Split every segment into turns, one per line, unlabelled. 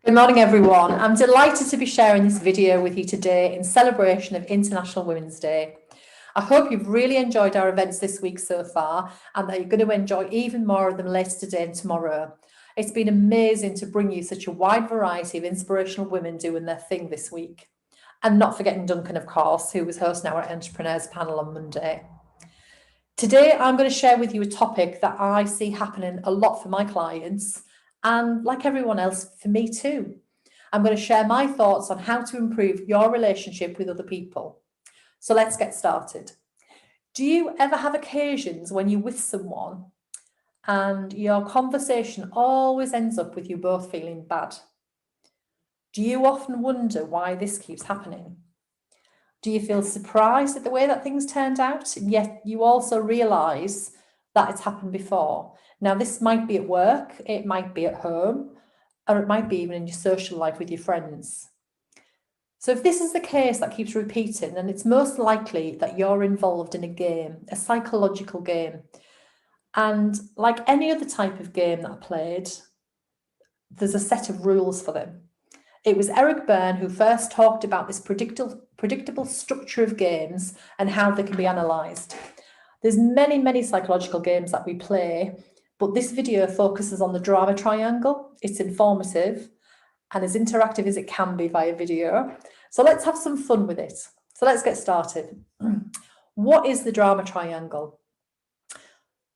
Good morning, everyone. I'm delighted to be sharing this video with you today in celebration of International Women's Day. I hope you've really enjoyed our events this week so far and that you're going to enjoy even more of them later today and tomorrow. It's been amazing to bring you such a wide variety of inspirational women doing their thing this week. And not forgetting Duncan, of course, who was hosting our Entrepreneurs panel on Monday. Today, I'm going to share with you a topic that I see happening a lot for my clients and, like everyone else, for me too. I'm going to share my thoughts on how to improve your relationship with other people. So let's get started. Do you ever have occasions when you're with someone and your conversation always ends up with you both feeling bad? Do you often wonder why this keeps happening? Do you feel surprised at the way that things turned out? And yet you also realise that it's happened before. Now, this might be at work, it might be at home, or it might be even in your social life with your friends. So if this is the case that keeps repeating, then it's most likely that you're involved in a game, a psychological game. And like any other type of game that I played, there's a set of rules for them. It was Eric Berne who first talked about this predictable structure of games and how they can be analysed. There's many psychological games that we play, but this video focuses on the drama triangle. It's informative and as interactive as it can be via video. So let's have some fun with it. So let's get started. What is the drama triangle?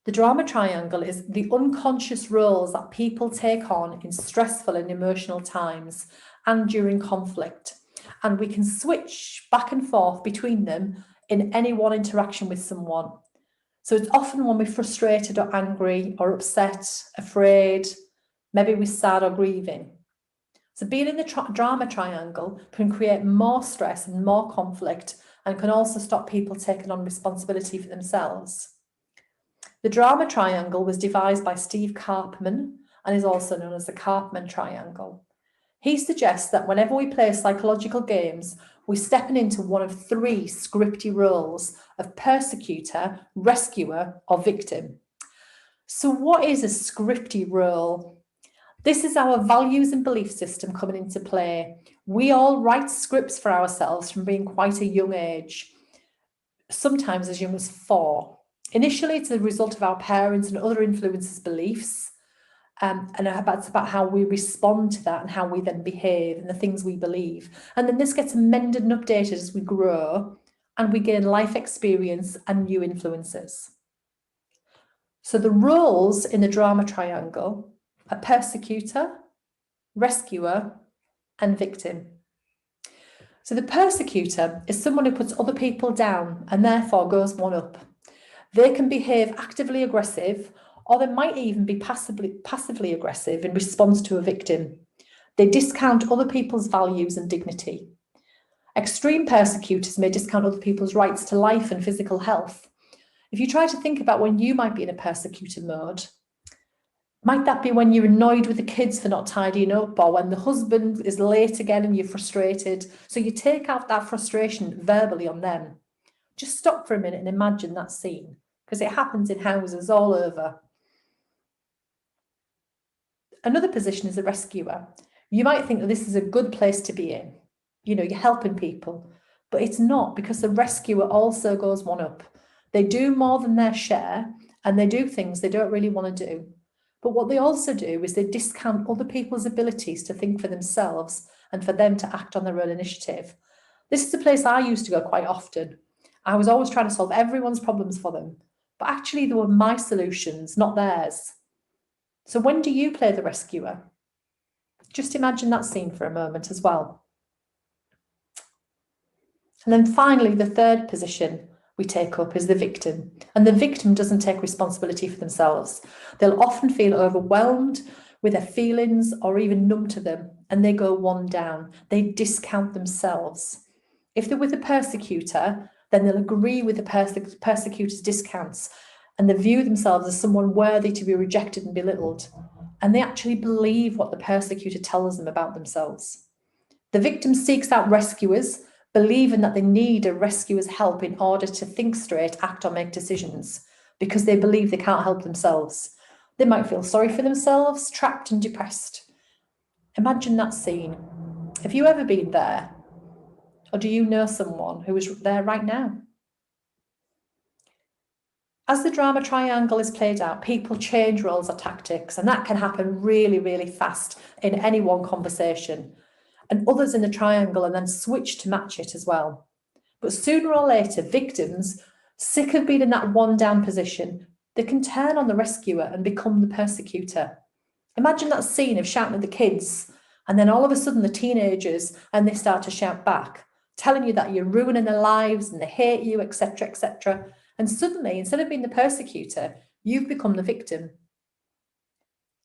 The drama triangle is the unconscious roles that people take on in stressful and emotional times and during conflict. And we can switch back and forth between them in any one interaction with someone. So it's often when we're frustrated or angry or upset, afraid, maybe we're sad or grieving. So being in the drama triangle can create more stress and more conflict and can also stop people taking on responsibility for themselves. The drama triangle was devised by Steve Karpman and is also known as the Karpman triangle. He suggests that whenever we play psychological games, we're stepping into one of three scripty roles of persecutor, rescuer, or victim. So what is a scripty role? This is our values and belief system coming into play. We all write scripts for ourselves from being quite a young age, sometimes as young as 4. Initially, it's the result of our parents and other influences' beliefs, and it's about how we respond to that and how we then behave and the things we believe. And then this gets amended and updated as we grow and we gain life experience and new influences. So the roles in the drama triangle are persecutor, rescuer, and victim. So the persecutor is someone who puts other people down and therefore goes one up. They can behave actively aggressive, or they might even be passively aggressive in response to a victim. They discount other people's values and dignity. Extreme persecutors may discount other people's rights to life and physical health. If you try to think about when you might be in a persecutor mode, might that be when you're annoyed with the kids for not tidying up, or when the husband is late again and you're frustrated? So you take out that frustration verbally on them. Just stop for a minute and imagine that scene, because it happens in houses all over. Another position is a rescuer. You might think that this is a good place to be in. You know, you're helping people, but it's not, because the rescuer also goes one up. They do more than their share and they do things they don't really want to do. But what they also do is they discount other people's abilities to think for themselves and for them to act on their own initiative. This is a place I used to go quite often. I was always trying to solve everyone's problems for them, but actually they were my solutions, not theirs. So when do you play the rescuer? Just imagine that scene for a moment as well. And then finally, the third position we take up is the victim. And the victim doesn't take responsibility for themselves. They'll often feel overwhelmed with their feelings or even numb to them, and they go one down. They discount themselves. If they're with a persecutor, then they'll agree with the persecutor's discounts, and they view themselves as someone worthy to be rejected and belittled. And they actually believe what the persecutor tells them about themselves. The victim seeks out rescuers, believing that they need a rescuer's help in order to think straight, act or make decisions, because they believe they can't help themselves. They might feel sorry for themselves, trapped and depressed. Imagine that scene. Have you ever been there? Or do you know someone who is there right now? As the drama triangle is played out, people change roles or tactics, and that can happen really, really fast in any one conversation. And others in the triangle and then switch to match it as well. But sooner or later, victims, sick of being in that one down position, they can turn on the rescuer and become the persecutor. Imagine that scene of shouting at the kids, and then all of a sudden the teenagers, and they start to shout back, telling you that you're ruining their lives and they hate you, etc., etc. And suddenly, instead of being the persecutor, you've become the victim.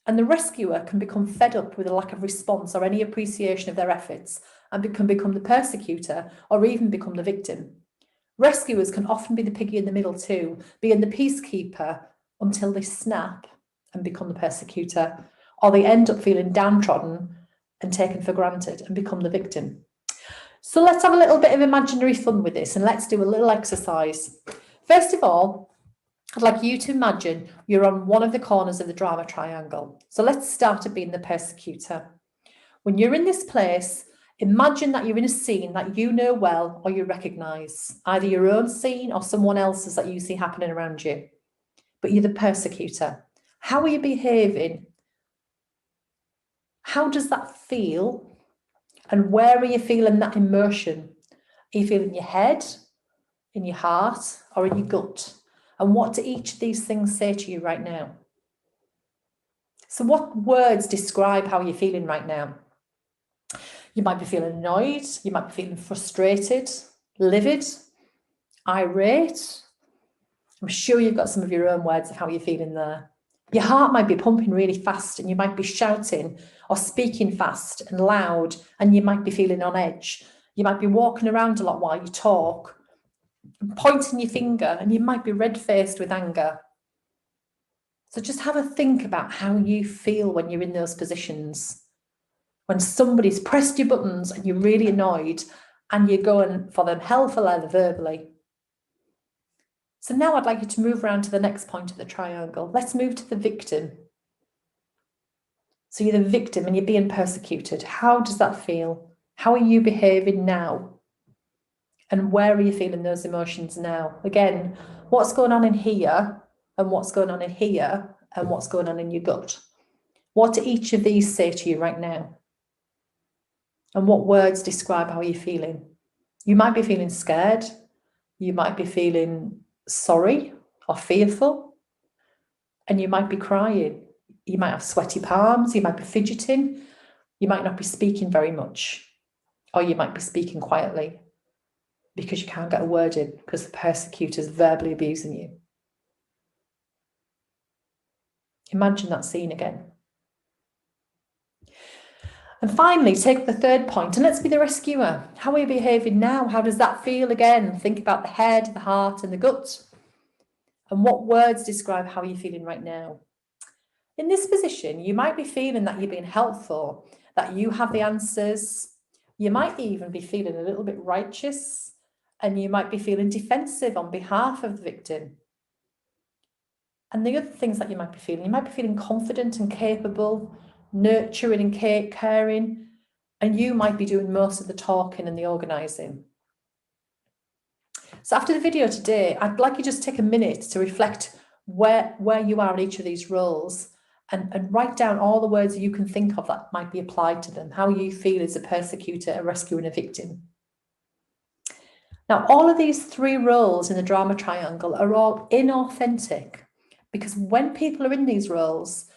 And the rescuer can become fed up with a lack of response or any appreciation of their efforts and can become the persecutor or even become the victim. Rescuers can often be the piggy in the middle too, being the peacekeeper until they snap and become the persecutor, or they end up feeling downtrodden and taken for granted and become the victim. So let's have a little bit of imaginary fun with this and let's do a little exercise. First of all, I'd like you to imagine you're on one of the corners of the drama triangle. So let's start at being the persecutor. When you're in this place, imagine that you're in a scene that you know well or you recognise, either your own scene or someone else's that you see happening around you. But you're the persecutor. How are you behaving? How does that feel? And where are you feeling that emotion? Are you feeling in your head, in your heart, or in your gut? And what do each of these things say to you right now? So what words describe how you're feeling right now? You might be feeling annoyed, you might be feeling frustrated, livid, irate. I'm sure you've got some of your own words of how you're feeling there. Your heart might be pumping really fast and you might be shouting or speaking fast and loud, and you might be feeling on edge. You might be walking around a lot while you talk, pointing your finger, and you might be red-faced with anger. So just have a think about how you feel when you're in those positions. When somebody's pressed your buttons and you're really annoyed and you're going for them hell for leather verbally. So now I'd like you to move around to the next point of the triangle. Let's move to the victim. So you're the victim and you're being persecuted. How does that feel? How are you behaving now? And where are you feeling those emotions now? Again, what's going on in here and what's going on in here and what's going on in your gut? What do each of these say to you right now? And what words describe how you're feeling? You might be feeling scared. You might be feeling sorry or fearful. And you might be crying. You might have sweaty palms. You might be fidgeting. You might not be speaking very much. Or you might be speaking quietly because you can't get a word in because the persecutor's verbally abusing you. Imagine that scene again. And finally, take the third point and let's be the rescuer. How are you behaving now? How does that feel again? Think about the head, the heart, and the gut. And what words describe how you're feeling right now? In this position, you might be feeling that you're being helpful, that you have the answers. You might even be feeling a little bit righteous, and you might be feeling defensive on behalf of the victim. And the other things that you might be feeling confident and capable, nurturing and caring, and you might be doing most of the talking and the organising. So after the video today, I'd like you just take a minute to reflect where you are in each of these roles and write down all the words you can think of that might be applied to them, how you feel as a persecutor, a rescuer, and a victim. Now, all of these three roles in the drama triangle are all inauthentic because when people are in these roles,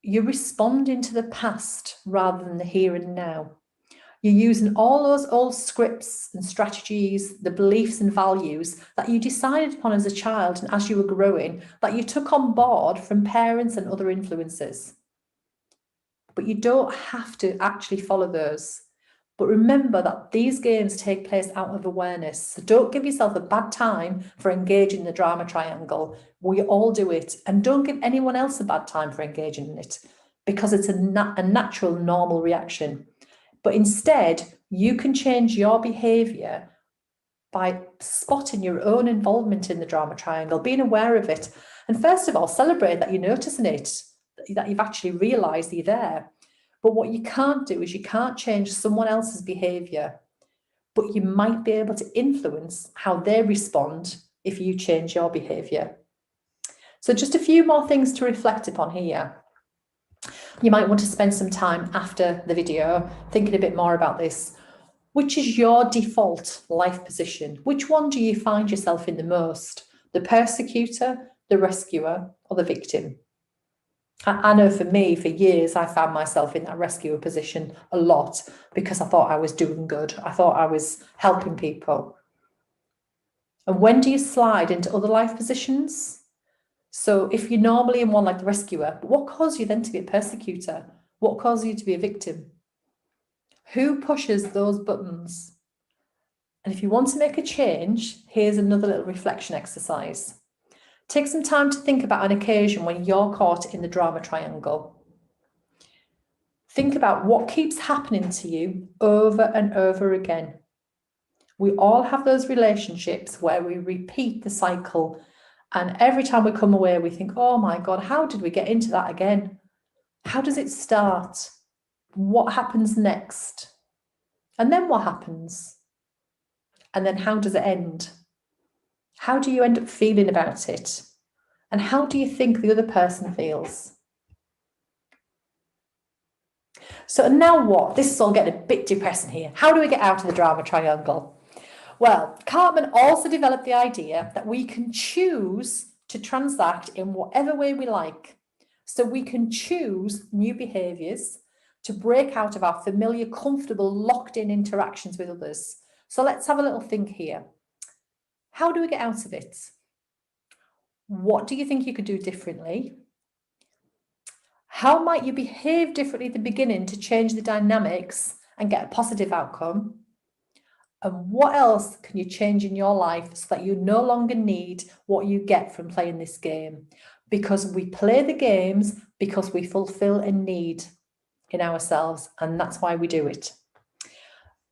you're responding to the past rather than the here and now. You're using all those old scripts and strategies, the beliefs and values that you decided upon as a child and as you were growing, that you took on board from parents and other influences. But you don't have to actually follow those. But remember that these games take place out of awareness. So don't give yourself a bad time for engaging in the drama triangle. We all do it. And don't give anyone else a bad time for engaging in it because it's a natural, normal reaction. But instead, you can change your behaviour by spotting your own involvement in the drama triangle, being aware of it. And first of all, celebrate that you're noticing it, that you've actually realised you're there. But what you can't do is you can't change someone else's behaviour, but you might be able to influence how they respond if you change your behaviour. So just a few more things to reflect upon here. You might want to spend some time after the video thinking a bit more about this. Which is your default life position? Which one do you find yourself in the most? The persecutor, the rescuer, or the victim? I know for me, for years, I found myself in that rescuer position a lot because I thought I was doing good. I thought I was helping people. And when do you slide into other life positions? So if you're normally in one like the rescuer, what caused you then to be a persecutor? What caused you to be a victim? Who pushes those buttons? And if you want to make a change, here's another little reflection exercise. Take some time to think about an occasion when you're caught in the drama triangle. Think about what keeps happening to you over and over again. We all have those relationships where we repeat the cycle, and every time we come away, we think, oh my God, how did we get into that again? How does it start? What happens next? And then what happens? And then how does it end? How do you end up feeling about it? And how do you think the other person feels? So now what? This is all getting a bit depressing here. How do we get out of the drama triangle? Well, Cartman also developed the idea that we can choose to transact in whatever way we like. So we can choose new behaviours to break out of our familiar, comfortable, locked-in interactions with others. So let's have a little think here. How do we get out of it? What do you think you could do differently? How might you behave differently at the beginning to change the dynamics and get a positive outcome? And what else can you change in your life so that you no longer need what you get from playing this game? Because we play the games because we fulfill a need in ourselves, and that's why we do it.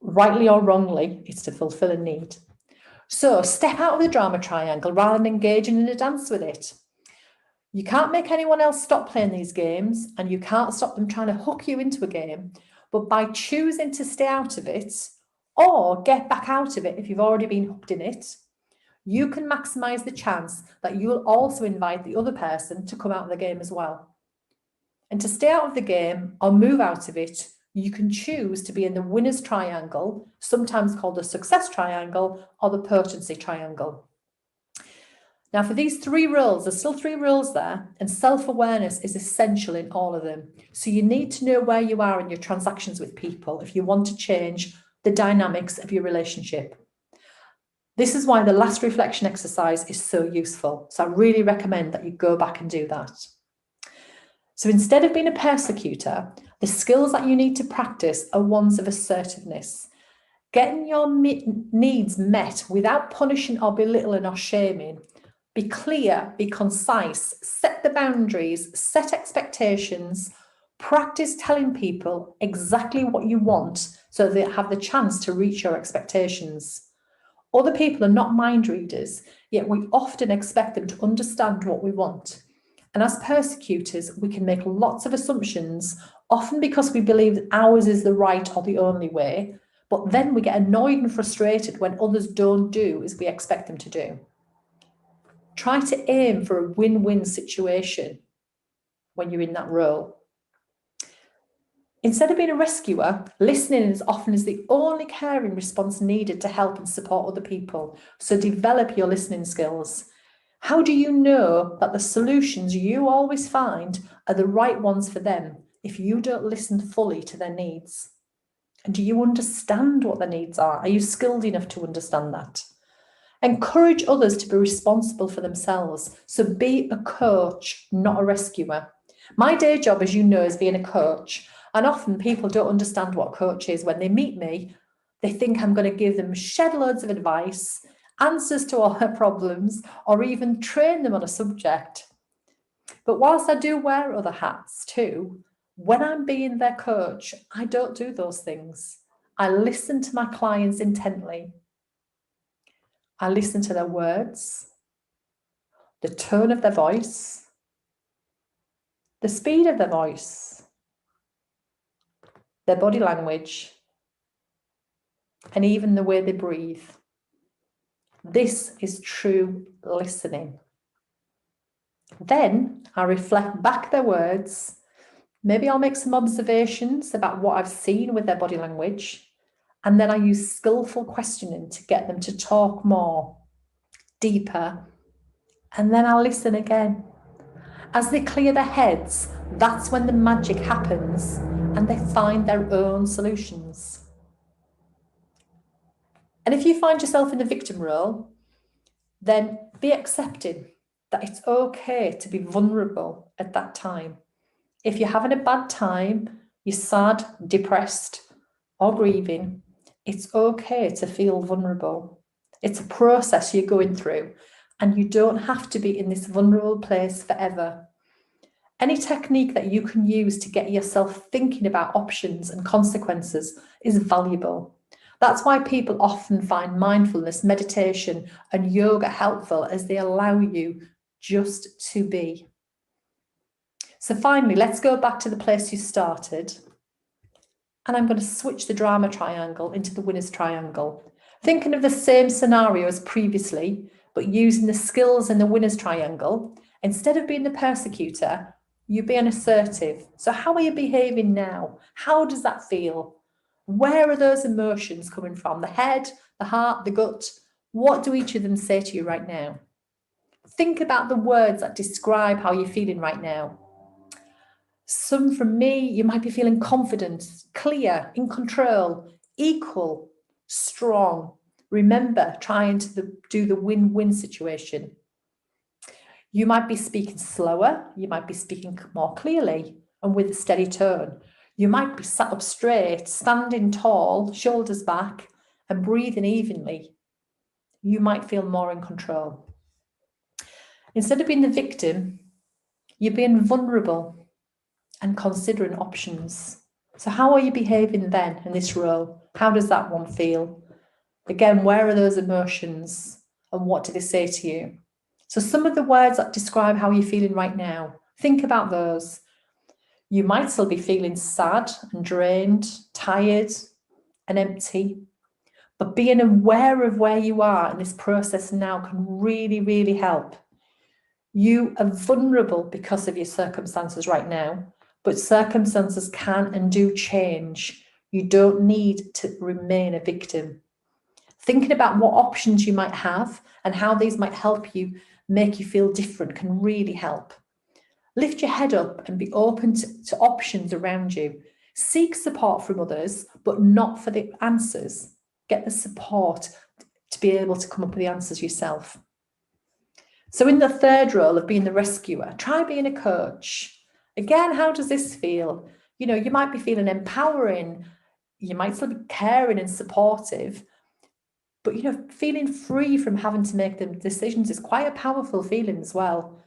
Rightly or wrongly, it's to fulfill a need. So step out of the drama triangle rather than engaging in a dance with it. You can't make anyone else stop playing these games, and you can't stop them trying to hook you into a game. But by choosing to stay out of it or get back out of it if you've already been hooked in it, you can maximize the chance that you will also invite the other person to come out of the game as well. And to stay out of the game or move out of it, you can choose to be in the winner's triangle, sometimes called the success triangle or the potency triangle. Now, for these 3 roles, there's still 3 roles there, and self-awareness is essential in all of them. So you need to know where you are in your transactions with people if you want to change the dynamics of your relationship. This is why the last reflection exercise is so useful. So I really recommend that you go back and do that. So instead of being a persecutor, the skills that you need to practice are ones of assertiveness. Getting your needs met without punishing or belittling or shaming. Be clear, be concise, set the boundaries, set expectations, practice telling people exactly what you want so they have the chance to reach your expectations. Other people are not mind readers, yet we often expect them to understand what we want. And as persecutors, we can make lots of assumptions, often because we believe that ours is the right or the only way, but then we get annoyed and frustrated when others don't do as we expect them to do. Try to aim for a win-win situation when you're in that role. Instead of being a rescuer, listening is often the only caring response needed to help and support other people. So develop your listening skills. How do you know that the solutions you always find are the right ones for them if you don't listen fully to their needs? And do you understand what their needs are? Are you skilled enough to understand that? Encourage others to be responsible for themselves. So be a coach, not a rescuer. My day job, as you know, is being a coach. And often people don't understand what a coach is. When they meet me, they think I'm going to give them shed loads of advice, answers to all their problems, or even train them on a subject. But whilst I do wear other hats too, when I'm being their coach, I don't do those things. I listen to my clients intently. I listen to their words, the tone of their voice, the speed of their voice, their body language, and even the way they breathe. This is true listening. Then I reflect back their words. Maybe I'll make some observations about what I've seen with their body language. And then I use skillful questioning to get them to talk more, deeper. And then I'll listen again. As they clear their heads, that's when the magic happens and they find their own solutions. And if you find yourself in the victim role, then be accepting that it's okay to be vulnerable at that time. If you're having a bad time, you're sad, depressed, or grieving, it's okay to feel vulnerable. It's a process you're going through, and you don't have to be in this vulnerable place forever. Any technique that you can use to get yourself thinking about options and consequences is valuable. That's why people often find mindfulness, meditation, and yoga helpful, as they allow you just to be. So finally, let's go back to the place you started. And I'm going to switch the drama triangle into the winner's triangle. Thinking of the same scenario as previously, but using the skills in the winner's triangle. Instead of being the persecutor, you're being assertive. So how are you behaving now? How does that feel? Where are those emotions coming from? The head, the heart, the gut? What do each of them say to you right now? Think about the words that describe how you're feeling right now. Some from me, you might be feeling confident, clear, in control, equal, strong. Remember, trying to do the win-win situation. You might be speaking slower. You might be speaking more clearly and with a steady tone. You might be sat up straight, standing tall, shoulders back, and breathing evenly. You might feel more in control. Instead of being the victim, you're being vulnerable and considering options. So how are you behaving then in this role? How does that one feel? Again, where are those emotions and what do they say to you? So some of the words that describe how you're feeling right now, think about those. You might still be feeling sad and drained, tired and empty, but being aware of where you are in this process now can really, really help. You are vulnerable because of your circumstances right now, but circumstances can and do change. You don't need to remain a victim. Thinking about what options you might have and how these might help you make you feel different can really help. Lift your head up and be open to options around you. Seek support from others, but not for the answers. Get the support to be able to come up with the answers yourself. So in the third role of being the rescuer, try being a coach. Again, how does this feel? You know, you might be feeling empowering. You might still be caring and supportive. But, you know, feeling free from having to make the decisions is quite a powerful feeling as well.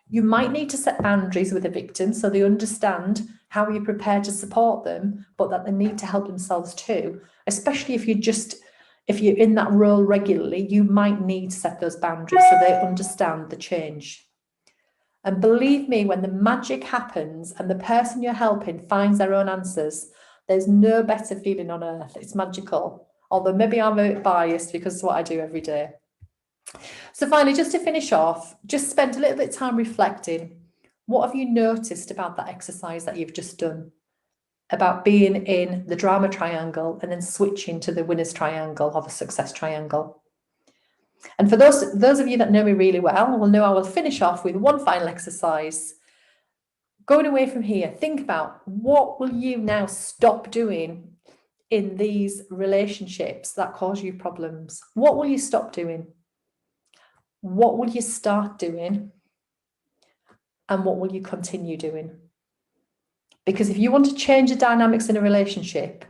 You might need to set boundaries with a victim so they understand how you're prepared to support them, but that they need to help themselves too. Especially if you're in that role regularly, you might need to set those boundaries so they understand the change. And believe me, when the magic happens and the person you're helping finds their own answers, there's no better feeling on earth. It's magical. Although maybe I'm a bit biased because it's what I do every day. So finally, just to finish off, just spend a little bit of time reflecting. What have you noticed about that exercise that you've just done? About being in the drama triangle and then switching to the winner's triangle or the success triangle. And for those of you that know me really well will know I will finish off with one final exercise. Going away from here, think about what will you now stop doing in these relationships that cause you problems? What will you stop doing? What will you start doing? And what will you continue doing? Because if you want to change the dynamics in a relationship,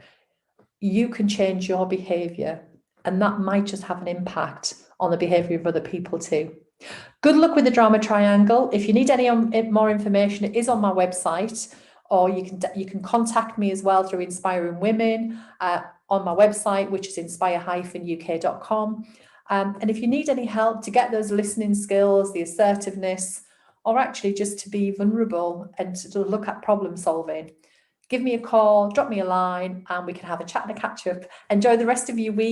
you can change your behavior, and that might just have an impact on the behavior of other people too. Good luck with the drama triangle. If you need any more information, it is on my website, or you can contact me as well through Inspiring Women on my website, which is inspire-uk.com. And if you need any help to get those listening skills, the assertiveness, or actually just to be vulnerable and to look at problem solving, give me a call, drop me a line, and we can have a chat and a catch up. Enjoy the rest of your week.